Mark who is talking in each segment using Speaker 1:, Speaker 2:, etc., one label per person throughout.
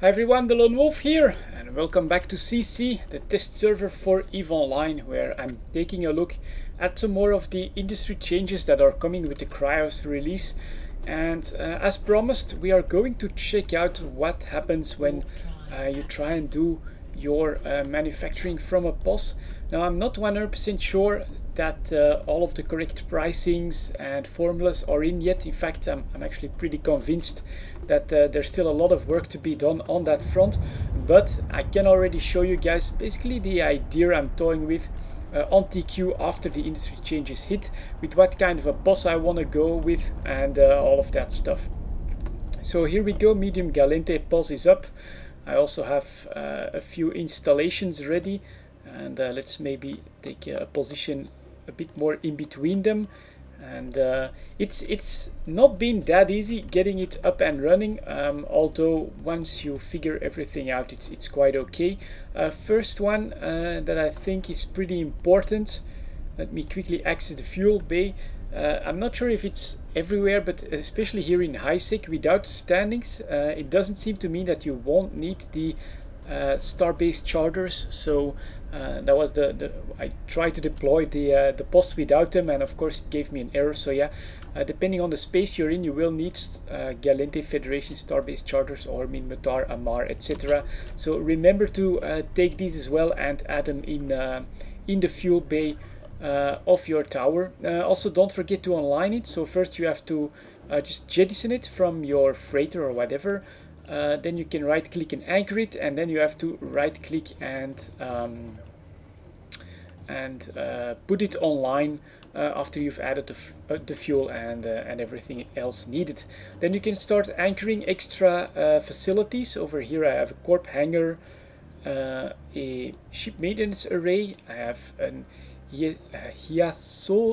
Speaker 1: Hi everyone, delonewolf here, and welcome back to sisi, the test server for EVE Online, where I'm taking a look at some more of the industry changes that are coming with the Cryos release. And as promised, we are going to check out what happens when you try and do your manufacturing from a POS. Now, I'm not 100% sure that all of the correct pricings and formulas are in yet. In fact, I'm actually pretty convinced that there's still a lot of work to be done on that front, but I can already show you guys basically the idea I'm toying with on TQ after the industry changes hit, with what kind of a POS I want to go with and all of that stuff. So here we go, medium Galente POS is up. I also have a few installations ready, and let's maybe take a position a bit more in between them. And it's not been that easy getting it up and running, although once you figure everything out, it's quite okay. First one that I think is pretty important, let me quickly access the fuel bay. I'm not sure if it's everywhere, but especially here in HiSec, without standings, it doesn't seem to mean that you won't need the star-based chargers. So that was I tried to deploy the POS without them, and of course it gave me an error. So yeah, depending on the space you're in, you will need Galente Federation star-based chargers or Minmatar, Amar, etc. So remember to take these as well and add them in the fuel bay of your tower. Also, don't forget to online it. So first you have to just jettison it from your freighter or whatever. Then you can right click and anchor it, and then you have to right click and put it online after you've added the fuel and everything else needed. Then you can start anchoring extra facilities. Over here I have a corp hangar, a ship maintenance array, I have an Sioda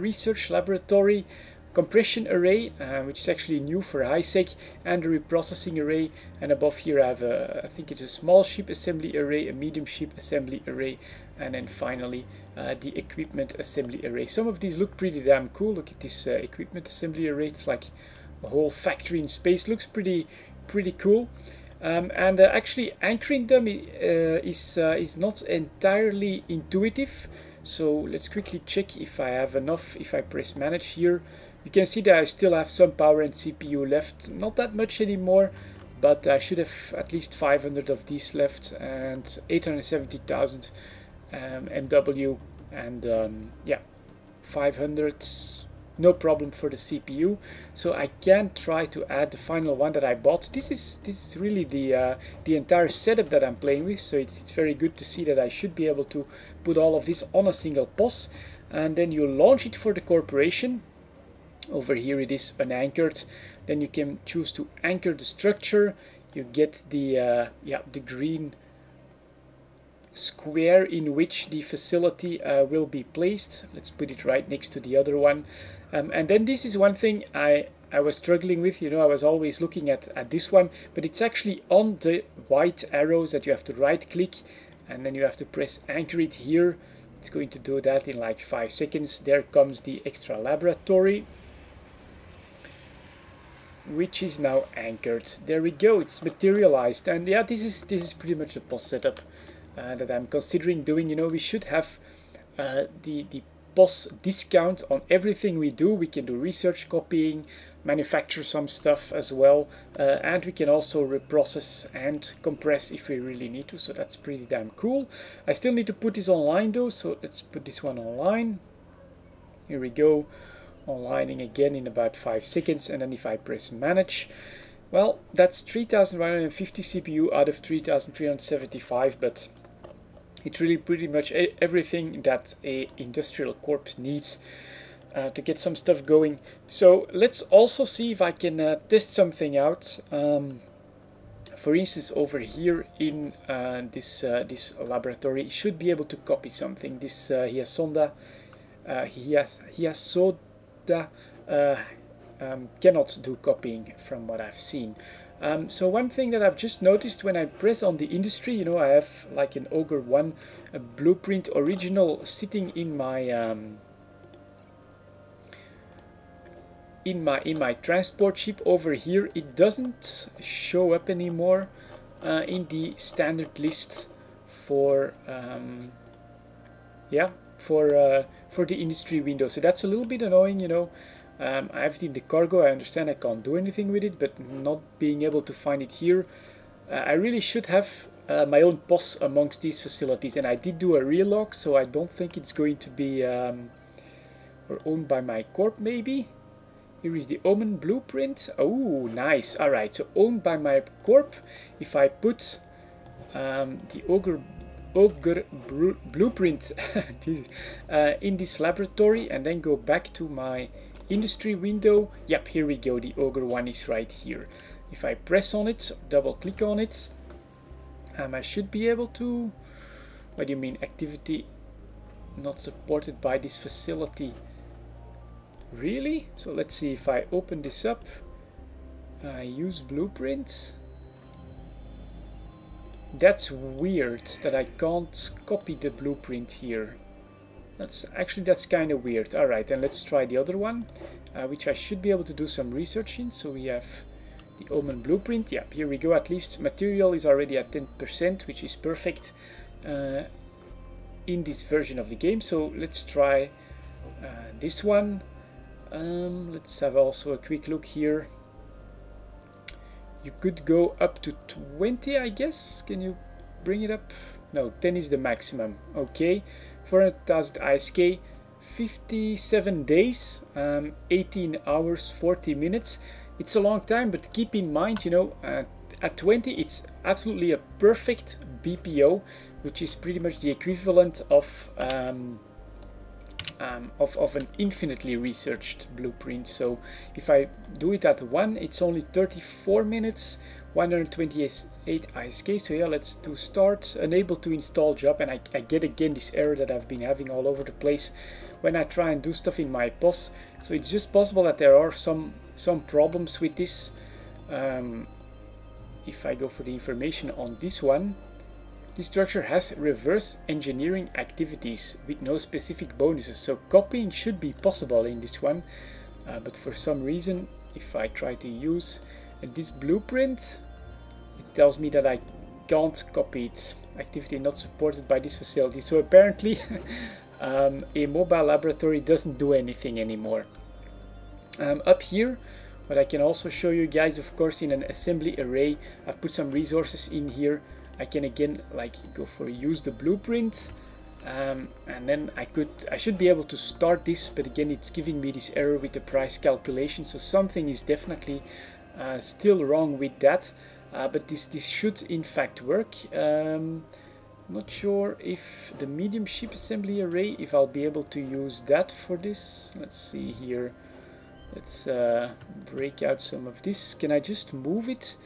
Speaker 1: research laboratory, compression array, which is actually new for HiSec, and a reprocessing array. And above here I have I think it's a small ship assembly array, a medium ship assembly array, and then finally the equipment assembly array. Some of these look pretty damn cool. Look at this equipment assembly array. It's like a whole factory in space. Looks pretty cool. And actually anchoring them is not entirely intuitive. So let's quickly check if I have enough. If I press manage here, you can see that I still have some power and CPU left. Not that much anymore, but I should have at least 500 of these left, and 870,000 MW, and yeah, 500, no problem for the CPU. So I can try to add the final one that I bought. This is really the entire setup that I'm playing with. So it's very good to see that I should be able to put all of this on a single POS, and then you launch it for the corporation. Over here it is unanchored. Then you can choose to anchor the structure. You get the green square in which the facility will be placed. Let's put it right next to the other one. And then this is one thing I was struggling with. You know, I was always looking at this one, but it's actually on the white arrows that you have to right click, and then you have to press anchor it here. It's going to do that in like 5 seconds. There comes the extra laboratory, which is now anchored. There we go, it's materialized. And yeah, this is pretty much the POS setup that I'm considering doing. You know, we should have the POS discount on everything we do. We can do research copying, manufacture some stuff as well, and we can also reprocess and compress if we really need to. So that's pretty damn cool. I still need to put this online though, so let's put this one online. Here we go, onlining again in about 5 seconds. And then if I press manage, well, that's 3,150 CPU out of 3,375, but it's really pretty much everything that a industrial corp needs to get some stuff going. So let's also see if I can test something out. For instance, over here in this laboratory, you should be able to copy something. This Hiasoda cannot do copying from what I've seen. So one thing that I've just noticed when I press on the industry, you know, I have like an Ogre 1 blueprint original sitting in my in my transport ship over here, it doesn't show up anymore in the standard list for yeah, for the industry window. So that's a little bit annoying, you know. I have it in the cargo. I understand I can't do anything with it, but not being able to find it here. I really should have my own POS amongst these facilities, and I did do a relog, so I don't think it's going to be or owned by my corp. Maybe here is the Omen blueprint. Oh, nice. All right, so owned by my corp. If I put the ogre blueprint in this laboratory and then go back to my industry window, yep, here we go, the ogre one is right here. If I press on it, double click on it, I should be able to... What do you mean, activity not supported by this facility? Really? So let's see, if I open this up, use blueprint. That's weird that I can't copy the blueprint here. That's kind of weird. Alright, then let's try the other one, which I should be able to do some research in. So we have the Omen blueprint. Yeah, here we go. At least material is already at 10%, which is perfect in this version of the game. So let's try this one. Let's have also a quick look here. You could go up to 20, I guess. Can you bring it up? No, 10 is the maximum. Okay, 400,000 ISK, 57 days, 18 hours, 40 minutes. It's a long time, but keep in mind, you know, at 20, it's absolutely a perfect BPO, which is pretty much the equivalent of an infinitely researched blueprint. So if I do it at 1, it's only 34 minutes, 128 ISK. So yeah, let's do start, unable to install job, and I get again this error that I've been having all over the place when I try and do stuff in my POS. So it's just possible that there are some problems with this. If I go for the information on this one, this structure has reverse engineering activities with no specific bonuses, so copying should be possible in this one, but for some reason, if I try to use this blueprint, it tells me that I can't copy it. Activity not supported by this facility. So apparently a mobile laboratory doesn't do anything anymore. Up here, what I can also show you guys, of course, in an assembly array, I've put some resources in here. I can again like go for use the blueprint, and then I should be able to start this, but again it's giving me this error with the price calculation, so something is definitely still wrong with that, but this should in fact work. Not sure if the medium ship assembly array, if I'll be able to use that for this. Let's see here. Let's break out some of this. Can I just move it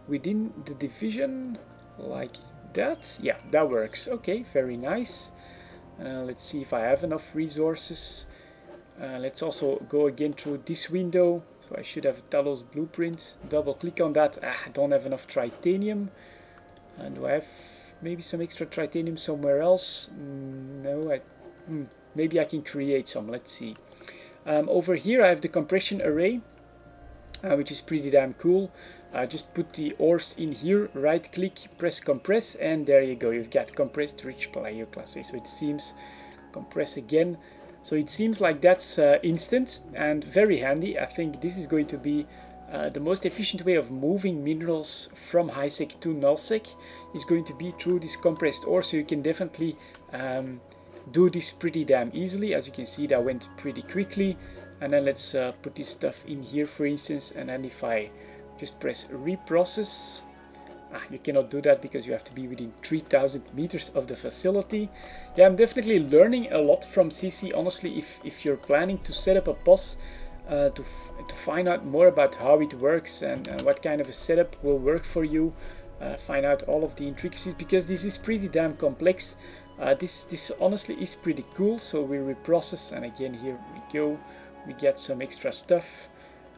Speaker 1: within the division like that? Yeah, that works. Okay, very nice. Let's see if I have enough resources. Let's also go again through this window. So I should have a Talos blueprint. Double click on that. I don't have enough titanium. And do I have maybe some extra titanium somewhere else? No, maybe I can create some. Let's see. Over here I have the compression array, which is pretty damn cool. Just put the ores in here, right click, press compress, and there you go, you've got compressed rich paleoclasses. So it seems, compress again, so it seems like that's instant and very handy. I think this is going to be the most efficient way of moving minerals from high-sec to null-sec, is going to be through this compressed ore. So you can definitely do this pretty damn easily. As you can see, that went pretty quickly. And then let's put this stuff in here, for instance, and then if I just press reprocess, you cannot do that because you have to be within 3000 meters of the facility. Yeah, I'm definitely learning a lot from sisi. Honestly, if you're planning to set up a POS, to find out more about how it works and what kind of a setup will work for you, find out all of the intricacies, because this is pretty damn complex. This honestly is pretty cool. So we reprocess, and again here we go, we get some extra stuff.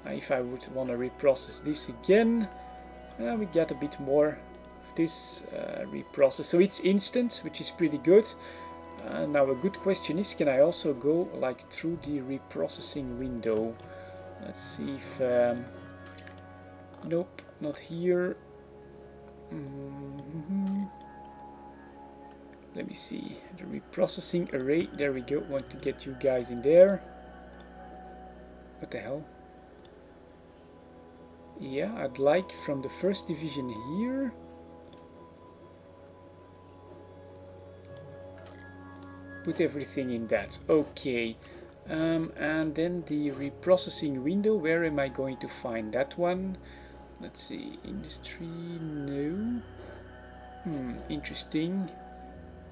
Speaker 1: If I would want to reprocess this again, we get a bit more of this reprocess. So it's instant, which is pretty good. Now a good question is, can I also go like through the reprocessing window? Let's see if nope, not here. Let me see, the reprocessing array, there we go. Want to get you guys in there. What the hell? Yeah, I'd like from the first division here. Put everything in that. Okay. And then the reprocessing window, where am I going to find that one? Let's see, industry, no. Interesting.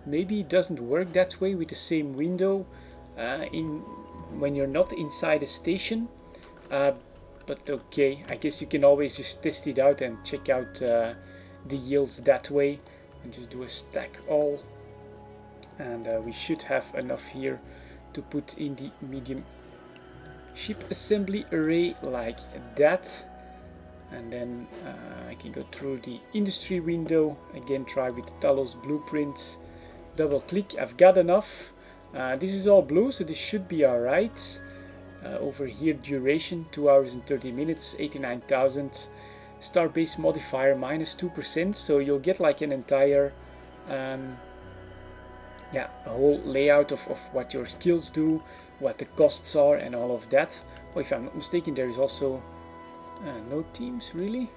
Speaker 1: Maybe it doesn't work that way with the same window when you're not inside a station. But okay, I guess you can always just test it out and check out the yields that way. And just do a stack all. And we should have enough here to put in the medium ship assembly array like that. And then I can go through the industry window, again try with Talos blueprint, double click, I've got enough. This is all blue, so this should be alright. Over here duration 2 hours and 30 minutes, 89,000. Star base modifier -2%, so you'll get like an entire yeah, a whole layout of what your skills do, what the costs are and all of that. Oh, if I'm not mistaken, there is also no teams really.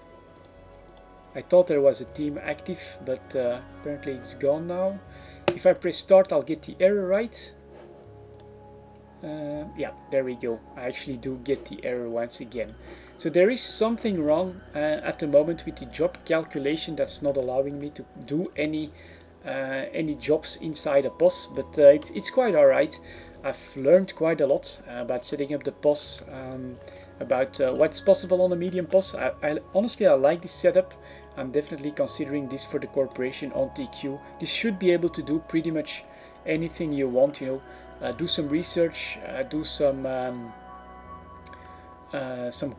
Speaker 1: I thought there was a team active, but apparently it's gone now. If I press start, I'll get the error right. Yeah, there we go. I actually do get the error once again. So there is something wrong at the moment with the job calculation that's not allowing me to do any jobs inside a POS, but it's quite alright. I've learned quite a lot about setting up the POS, about what's possible on a medium POS. Honestly, I like this setup. I'm definitely considering this for the corporation on TQ. This should be able to do pretty much anything you want, you know. Do some research, do some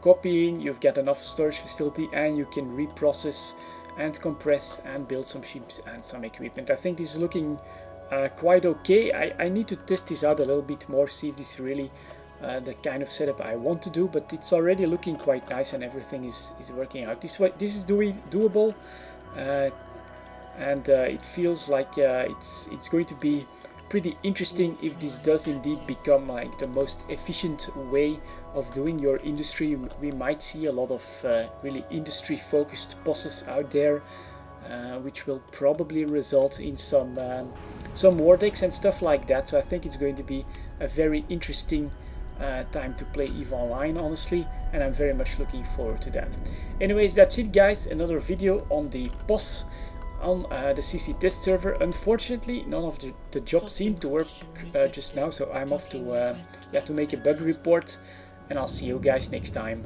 Speaker 1: copying. You've got enough storage facility, and you can reprocess and compress and build some ships and some equipment. I think this is looking quite okay. I need to test this out a little bit more, see if this is really the kind of setup I want to do, but it's already looking quite nice and everything is working out. This is doable, and it feels like it's going to be pretty interesting if this does indeed become like the most efficient way of doing your industry. We might see a lot of really industry focused POSes out there, which will probably result in some war decks and stuff like that. So I think it's going to be a very interesting time to play EVE Online, honestly, and I'm very much looking forward to that. Anyways, that's it guys, another video on the POS on the CC test server. Unfortunately, none of the jobs seem to work just now, so I'm off to make a bug report, and I'll see you guys next time.